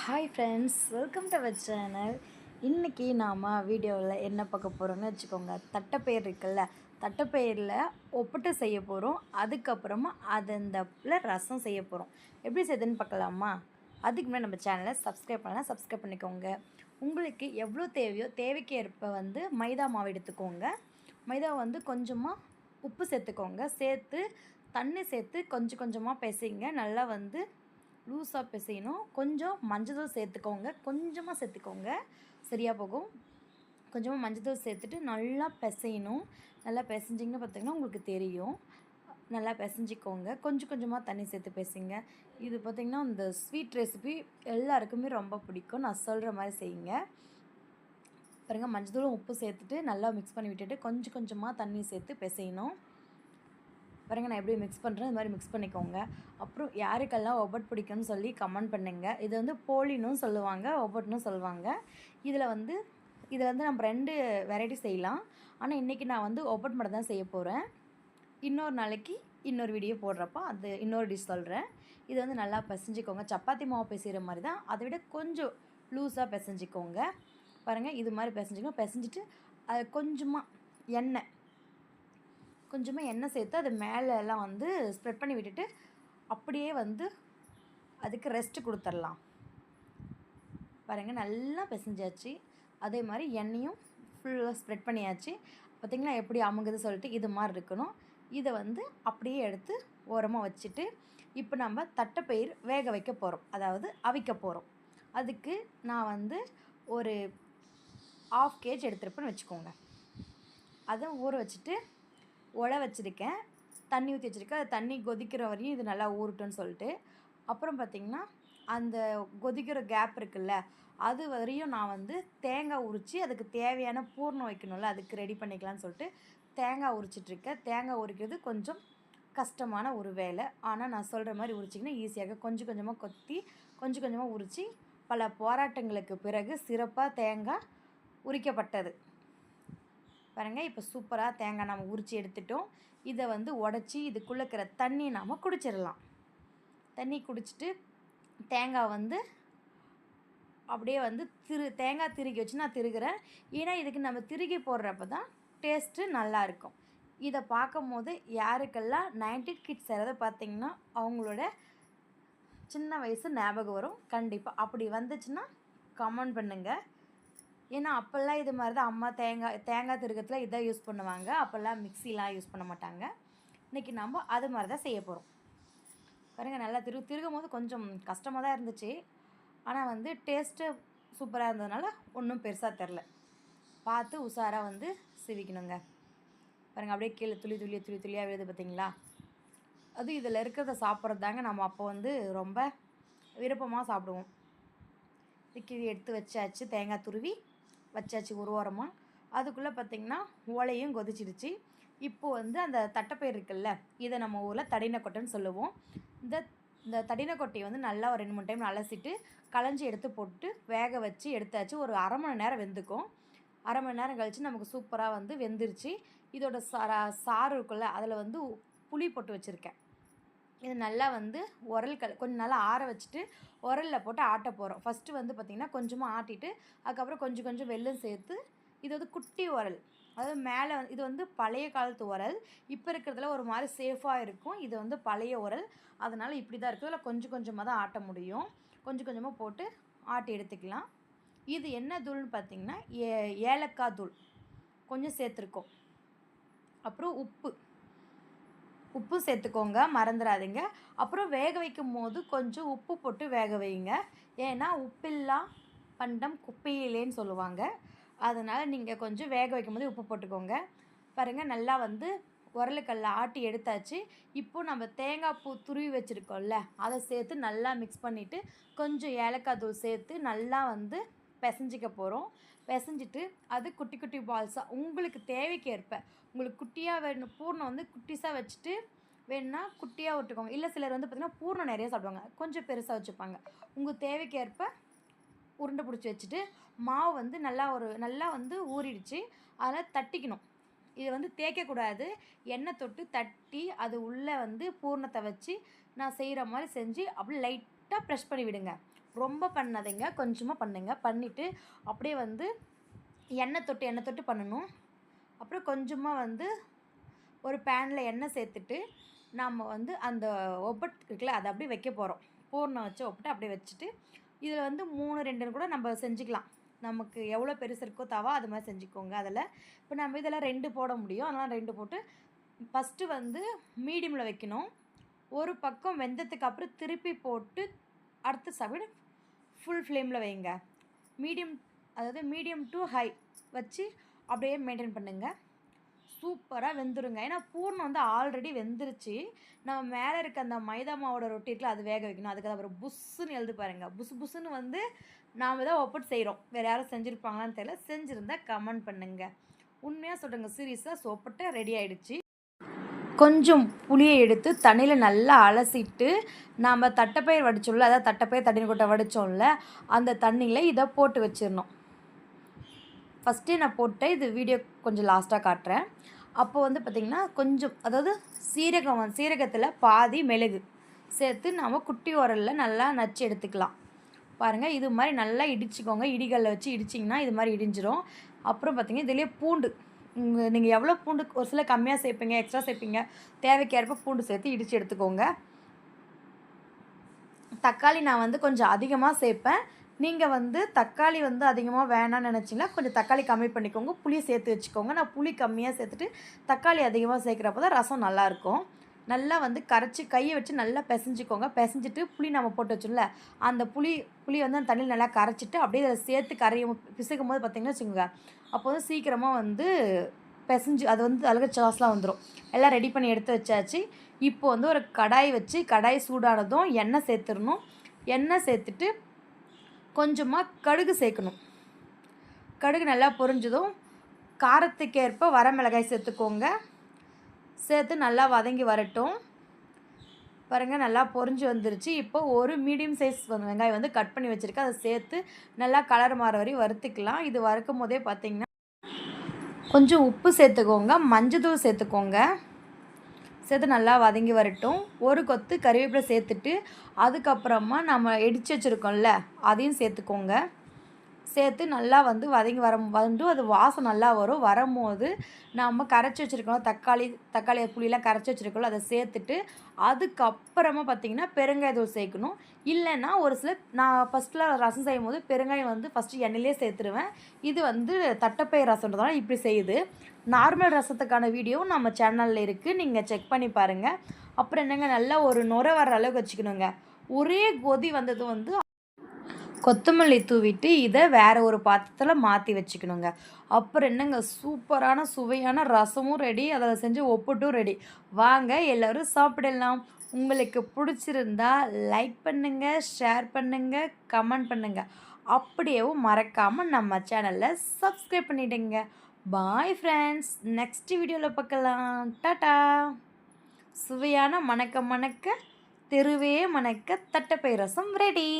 Hi friends, welcome to our channel. இன்றைக்கி நாம் வீடியோவில் என்ன பார்க்க போகிறோம்னு வச்சுக்கோங்க. தட்டைப்பயிர் இருக்குல்ல, தட்டைப்பயிரில் ஒப்பட்டு செய்ய போகிறோம். அதுக்கப்புறமா அதில் ரசம் செய்ய போகிறோம். எப்படி செய்யுதுன்னு பார்க்கலாமா? அதுக்கு முன்னாடி நம்ம சேனலை சப்ஸ்கிரைப் பண்ணலாம், சப்ஸ்கிரைப் பண்ணிக்கோங்க. உங்களுக்கு எவ்வளோ தேவையோ தேவைக்கு ஏற்ப மைதா மாவு எடுத்துக்கோங்க. மைதா கொஞ்சமாக உப்பு சேர்த்துக்கோங்க. சேர்த்து தண்ணி சேர்த்து கொஞ்சம் கொஞ்சமாக பிசைங்க. நல்லா லூஸாக பிசையணும். கொஞ்சம் மஞ்சள் சேர்த்துக்கோங்க, கொஞ்சமாக சேர்த்துக்கோங்க, சரியாக போகும். கொஞ்சமாக மஞ்சள் சேர்த்துட்டு நல்லா பிசையணும். நல்லா பிசைஞ்சிங்கன்னு பார்த்திங்கன்னா உங்களுக்கு தெரியும். நல்லா பிசைஞ்சிக்கோங்க. கொஞ்சம் கொஞ்சமாக தண்ணி சேர்த்து பிசைங்க. இது பார்த்திங்கன்னா இந்த ஸ்வீட் ரெசிபி எல்லாருக்குமே ரொம்ப பிடிக்கும். நான் சொல்கிற மாதிரி செய்யுங்க. பாருங்கள், மஞ்சளும் உப்பு சேர்த்துட்டு நல்லா மிக்ஸ் பண்ணி விட்டுட்டு கொஞ்சம் கொஞ்சமாக தண்ணி சேர்த்து பிசையணும். பாருங்கள், நான் எப்படி மிக்ஸ் பண்ணுறேன், இது மாதிரி மிக்ஸ் பண்ணிக்கோங்க. அப்புறம் யாருக்கெல்லாம் ஒப்பட் பிடிக்கும்னு சொல்லி கமெண்ட் பண்ணுங்கள். இது போலினும் சொல்லுவாங்க, ஒப்பட்னும் சொல்லுவாங்க. இதில் நம்ம 2 வெரைட்டி செய்யலாம். ஆனால் இன்றைக்கி நான் ஒப்பட் மட்டும் தான் செய்ய போகிறேன். இன்னொரு நாளைக்கு இன்னொரு வீடியோ போடுறப்போ அது இன்னொரு டிஷ் சொல்கிறேன். இது நல்லா பிசைஞ்சிக்கோங்க. சப்பாத்தி மாவு பிசைகிற மாதிரி தான், அதை விட கொஞ்சம் லூஸாக பிசைஞ்சிக்கோங்க. பாருங்கள், இது மாதிரி பிசைஞ்சிக்கோங்க. பிசைஞ்சிட்டு அது கொஞ்சமாக எண்ணெய் சேர்த்து அது மேலெல்லாம் ஸ்ப்ரெட் பண்ணி விட்டுட்டு அப்படியே அதுக்கு ரெஸ்ட்டு கொடுத்துர்லாம். பாருங்கள், நல்லா பிசைஞ்சாச்சு. அதே மாதிரி எண்ணெயும் ஃபுல்லாக ஸ்ப்ரெட் பண்ணியாச்சு. பார்த்திங்களா எப்படி அமுங்குது சொல்லிட்டு இது மாதிரி இருக்கணும். இதை அப்படியே எடுத்து ஓரமாக வச்சுட்டு இப்போ நம்ம தட்டைப்பயிர் வேக வைக்க போகிறோம், அதாவது அவிக்க போகிறோம். அதுக்கு நான் ஒரு 1/2 kg எடுத்துருப்பேன்னு வச்சுக்கோங்க. அதை ஊற வச்சுட்டு வச்சுருக்கேன். தண்ணி ஊற்றி வச்சுருக்கேன். அது தண்ணி கொதிக்கிற வரையும் இது நல்லா ஊறட்டும்னு சொல்லிட்டு. அப்புறம் பார்த்திங்கன்னா அந்த கொதிக்கிற கேப் இருக்குல்ல, அது வரையும் நான் தேங்காய் உரித்து அதுக்கு தேவையான பூர்ணம் வைக்கணும்ல, அதுக்கு ரெடி பண்ணிக்கலான்னு சொல்லிட்டு தேங்காய் உரிச்சிட்ருக்கேன். தேங்காய் உரிக்கிறது கொஞ்சம் கஷ்டமான ஒரு வேலை. ஆனால் நான் சொல்கிற மாதிரி உரிச்சிங்கன்னா ஈஸியாக கொஞ்சம் கொஞ்சமாக கொத்தி கொஞ்சம் கொஞ்சமாக உரித்து பல போராட்டங்களுக்கு பிறகு சிறப்பாக தேங்காய் உரிக்கப்பட்டது. பாருங்கள், இப்போ சூப்பராக தேங்காய் நம்ம உரித்து எடுத்துட்டோம். இதை உடச்சி இதுக்குள்ளே இருக்கிற தண்ணி நாம் குடிச்சிடலாம். தண்ணி குடிச்சிட்டு தேங்காய் அப்படியே தேங்காய் திருகி வச்சு நான் திருகிறேன். ஏன்னா இதுக்கு நம்ம திருகி போடுறப்ப தான் டேஸ்ட்டு நல்லாயிருக்கும். இதை பார்க்கும் போது யாருக்கெல்லாம் 90s கிட்ஸ் யாராவது பார்த்திங்கன்னா அவங்களோட சின்ன வயசு ஞாபகம் வரும். கண்டிப்பாக அப்படி வந்துச்சுன்னா கமெண்ட் பண்ணுங்கள். ஏன்னா அப்போல்லாம் இது மாதிரி தான் அம்மா தேங்காய் திருகத்தில் இதை யூஸ் பண்ணுவாங்க. அப்போல்லாம் மிக்சிலாம் யூஸ் பண்ண மாட்டாங்க. இன்றைக்கி நம்ம அது மாதிரி தான் செய்ய போகிறோம். பாருங்கள், நல்லா திருகும் போது கொஞ்சம் கஷ்டமாக தான் இருந்துச்சு. ஆனால் டேஸ்ட்டு சூப்பராக இருந்ததுனால ஒன்றும் பெருசாக தெரில. பார்த்து உஷாராக சிவிக்கணுங்க. பாருங்கள், அப்படியே கீழே துளி துளியாக விழுது பார்த்திங்களா? அது இதில் இருக்கிறத சாப்பிட்றது தாங்க நம்ம அப்போ ரொம்ப விருப்பமாக சாப்பிடுவோம். கீழே எடுத்து வச்சாச்சு. தேங்காய் துருவி வச்சாச்சு ஒரு ஓரமாக. அதுக்குள்ளே பார்த்திங்கன்னா ஓலையும் கொதிச்சிடுச்சு. இப்போது அந்த தட்டைப்பயிர் இருக்குல்ல, இதை நம்ம ஊரில் தடினக்கொட்டைன்னு சொல்லுவோம். இந்த தடினக்கொட்டையை நல்லா ஒரு 2-3 டைம் அலசிட்டு களைஞ்சி எடுத்து போட்டு வேக வச்சு எடுத்தாச்சு. ஒரு 1/2 மணி நேரம் வெந்துக்கும். 1/2 மணி நேரம் கழித்து நமக்கு சூப்பராக வெந்துருச்சு. இதோட சாறு இருக்குல்ல, அதில் புளி போட்டு வச்சுருக்கேன். இது நல்லா கொஞ்சம் நல்லா ஆற வச்சுட்டு உரலில் போட்டு ஆட்ட போகிறோம். ஃபஸ்ட்டு பார்த்திங்கன்னா கொஞ்சமாக ஆட்டிட்டு அதுக்கப்புறம் கொஞ்சம் கொஞ்சம் வெல்லம் சேர்த்து இது குட்டி உரல், அதாவது மேலே இது பழைய காலத்து உரல். இப்போ இருக்கிறதுல ஒரு மாதிரி சேஃபாக இருக்கும். இது பழைய உரல், அதனால் இப்படி தான் இருக்குது. இதில் கொஞ்சம் கொஞ்சமாக தான் ஆட்ட முடியும். கொஞ்சம் கொஞ்சமாக போட்டு ஆட்டி எடுத்துக்கலாம். இது என்ன தூள்னு பார்த்திங்கன்னா ஏலக்காய் தூள் கொஞ்சம் சேர்த்துருக்கோம். அப்புறம் உப்பு சேர்த்துக்கோங்க, மறந்துடாதீங்க. அப்புறம் வேக வைக்கும் போது கொஞ்சம் உப்பு போட்டு வேக வைங்க. ஏன்னா உப்பில்லா பண்டம் குப்பையிலேன்னு சொல்லுவாங்க. அதனால் நீங்கள் கொஞ்சம் வேக வைக்கும் போது உப்பு போட்டுக்கோங்க. பாருங்கள், நல்லா உரலுக்கல்ல ஆட்டி எடுத்தாச்சு. இப்போது நம்ம தேங்காய் பூ துருவி வச்சுருக்கோம்ல, அதை சேர்த்து நல்லா மிக்ஸ் பண்ணிவிட்டு கொஞ்சம் ஏலக்காய் தூள் சேர்த்து நல்லா பிசைஞ்சிக்க போகிறோம். பிசைஞ்சிட்டு அது குட்டி குட்டி பால்ஸாக உங்களுக்கு தேவைக்கு ஏற்ப, உங்களுக்கு குட்டியாக வேணும் பூர்ணம் குட்டிஸாக வச்சுட்டு வேணுன்னா குட்டியாக விட்டுக்கோங்க. இல்லை சிலர் பார்த்திங்கன்னா பூர்ணம் நிறைய சாப்பிடுவாங்க, கொஞ்சம் பெருசாக வச்சுப்பாங்க. உங்கள் தேவைக்கு ஏற்ப உருண்டை பிடிச்சி வச்சுட்டு மாவு நல்லா ஊறிடுச்சு. அதில் தட்டிக்கணும். இது தேய்க்கக்கூடாது. எண்ணெய் தொட்டு தட்டி அது உள்ளே பூர்ணத்தை வச்சு நான் செய்கிற மாதிரி செஞ்சு அப்படியே லைட்டாக ப்ரெஷ் பண்ணி விடுங்க. ரொம்ப பண்ணாதீங்க, கொஞ்சமாக பண்ணுங்க. பண்ணிவிட்டு அப்படியே வந்து எண்ணெய் தொட்டு பண்ணணும். அப்புறம் கொஞ்சமாக வந்து ஒரு பேனில் எண்ணெய் சேர்த்துட்டு நம்ம வந்து அந்த ஒப்பட்டு இருக்குல்ல அதை அப்படியே வைக்க போகிறோம். பூர்ணம் வச்சு ஒப்பட்டு அப்படியே வச்சுட்டு இதில் வந்து 3 2ன்னு கூட நம்ம செஞ்சுக்கலாம். நமக்கு எவ்வளோ பெருசு இருக்கோ தவா அது மாதிரி செஞ்சுக்கோங்க. அதில் இப்போ நம்ம இதில் 2 போட முடியும். அதனால் 2 போட்டு ஃபஸ்ட்டு வந்து மீடியமில் வைக்கணும். ஒரு பக்கம் வெந்ததுக்கு அப்புறம் திருப்பி போட்டு அடுத்த சைடு ஃபுல் ஃப்ளேமில் வைங்க. அதாவது மீடியம் டு ஹை வச்சு அப்படியே மெயின்டைன் பண்ணுங்கள். சூப்பராக வெந்துருங்க. ஏன்னா பூர்ணம் வந்து ஆல்ரெடி வெந்துருச்சு. நம்ம மேலே இருக்க அந்த மைதா மாவோட ரொட்டி இருக்குல்ல அது வேக வைக்கணும். அதுக்கு அப்புறம் புஸ்ஸுன்னு எழுது பாருங்கள். புஸ்ஸுன்னு வந்து நாம் தான் ஒப்பட்டு செய்கிறோம். வேறு யாரும் செஞ்சுருப்பாங்களான்னு தெரியல. செஞ்சுருந்தா கமெண்ட் பண்ணுங்கள். உண்மையாக சொல்கிறேங்க, சீரியஸாக ஒப்பட்டு ரெடி ஆகிடுச்சு. கொஞ்சம் புளியை எடுத்து தண்ணியில் நல்லா அலசிட்டு நாம் தட்டைப்பயிர் வடித்தோம்ல, அதாவது தட்டைப்பயிர் தண்ணி கொட்டை வடித்தோம்ல, அந்த தண்ணியில் இதை போட்டு வச்சிடணும். ஃபஸ்ட்டே நான் போட்டேன். இது வீடியோ கொஞ்சம் லாஸ்ட்டாக காட்டுறேன். அப்போ வந்து பார்த்திங்கன்னா கொஞ்சம் அதாவது சீரகத்தில் பாதி மிளகு சேர்த்து நாம் குட்டி உரலில் நல்லா நச்சு எடுத்துக்கலாம். பாருங்கள், இது மாதிரி நல்லா இடிச்சிக்கோங்க. இடிகளில் வச்சு இடிச்சிங்கன்னா இது மாதிரி இடிஞ்சிரும். அப்புறம் பார்த்திங்கன்னா இதுலேயே பூண்டு நீங்கள் எவ்வளோ பூண்டு, ஒரு சில கம்மியாக சேர்ப்பீங்க, எக்ஸ்ட்ரா சேர்ப்பீங்க, தேவைக்கேற்ப பூண்டு சேர்த்து இடித்து எடுத்துக்கோங்க. தக்காளி நான் வந்து கொஞ்சம் அதிகமாக சேர்ப்பேன். நீங்கள் வந்து தக்காளி வந்து அதிகமாக வேணான்னு நினச்சிங்கன்னா கொஞ்சம் தக்காளி கம்மி பண்ணிக்கோங்க. புளி சேர்த்து வச்சுக்கோங்க. நான் புளி கம்மியாக சேர்த்துட்டு தக்காளி அதிகமாக சேர்க்குறப்போ தான் ரசம் நல்லாயிருக்கும். நல்லா வந்து கரைச்சி கையை வச்சு நல்லா பிசைஞ்சிக்கோங்க. பிசைஞ்சிட்டு புளி நம்ம போட்டு வச்சோம்ல, அந்த புளி வந்து அந்த தண்ணியில் நல்லா கரைச்சிட்டு அப்படியே அதை சேர்த்து பிசைக்கும் போது பார்த்திங்கன்னா வச்சுக்கோங்க, அப்போ வந்து சீக்கிரமாக வந்து பிசைஞ்சு அது வந்து அழகாக சாஸ்லாம் வந்துடும். எல்லாம் ரெடி பண்ணி எடுத்து வச்சாச்சு. இப்போ வந்து ஒரு கடாய் வச்சு கடாய் சூடானதும் எண்ணெய் சேர்த்துடணும். எண்ணெய் சேர்த்துட்டு கொஞ்சமாக கடுகு சேர்க்கணும். கடுகு நல்லா பொரிஞ்சதும் காரத்துக்கேற்ப வரமிளகாய் சேர்த்துக்கோங்க. சேர்த்து நல்லா வதங்கி வரட்டும். பாருங்கள், நல்லா பொரிஞ்சு வந்துருச்சு. இப்போ ஒரு மீடியம் சைஸ் வெங்காயம் வந்து கட் பண்ணி வச்சுருக்கேன். அதை சேர்த்து நல்லா கலர் மாற வரையும் வறுத்துக்கலாம். இது வறுக்கும் போதே பார்த்திங்கன்னா கொஞ்சம் உப்பு சேர்த்துக்கோங்க, மஞ்சத்தூள் சேர்த்துக்கோங்க. சேர்த்து நல்லா வதங்கி வரட்டும். ஒரு கொத்து கறிவேப்பிலை சேர்த்துட்டு அதுக்கப்புறமா நம்ம இடித்து வச்சுருக்கோம்ல அதையும் சேர்த்துக்கோங்க. சேர்த்து நல்லா வந்து வதங்கி வந்து அது வாசம் நல்லா வரும். வரும்போது நம்ம கரைச்சி வச்சுருக்கோம் தக்காளி புளியெலாம் கரைச்சி வச்சுருக்கோம், அதை சேர்த்துட்டு அதுக்கப்புறமா பார்த்திங்கன்னா பெருங்காயத்தூள் சேர்க்கணும். இல்லைன்னா ஒரு சிலர் நான் ஃபஸ்ட்டில் ரசம் செய்யும் போது பெருங்காயம் வந்து ஃபஸ்ட்டு எண்ணெயிலே சேர்த்துருவேன். இது வந்து தட்டைப்பயிர் ரசம்ன்றதால இப்படி செய்யுது. நார்மல் ரசத்துக்கான வீடியோ நம்ம சேனலில் இருக்குது, நீங்கள் செக் பண்ணி பாருங்கள். அப்புறம் என்னங்க, நல்லா ஒரு நுரை வர்ற அளவுக்கு வச்சுக்கணுங்க. ஒரே கொதி வந்தது வந்து கொத்தமல்லி தூவிட்டு இதை வேறு ஒரு பாத்திரத்தில் மாற்றி வச்சுக்கணுங்க. அப்புறம் என்னங்க, சூப்பரான சுவையான ரசமும் ரெடி, அதில் செஞ்சு ஒப்புட்டும் ரெடி. வாங்க எல்லோரும் சாப்பிடலாம். உங்களுக்கு பிடிச்சிருந்தா லைக் பண்ணுங்கள், ஷேர் பண்ணுங்கள், கமெண்ட் பண்ணுங்கள். அப்படியேவும் மறக்காமல் நம்ம சேனலில் சப்ஸ்கிரைப் பண்ணிவிடுங்க. பாய் ஃப்ரெண்ட்ஸ், நெக்ஸ்ட் வீடியோவில் பார்க்கலாம். டாட்டா. சுவையான மணக்க தெருவே மணக்க தட்டைப்பயிர் ரசம் ரெடி.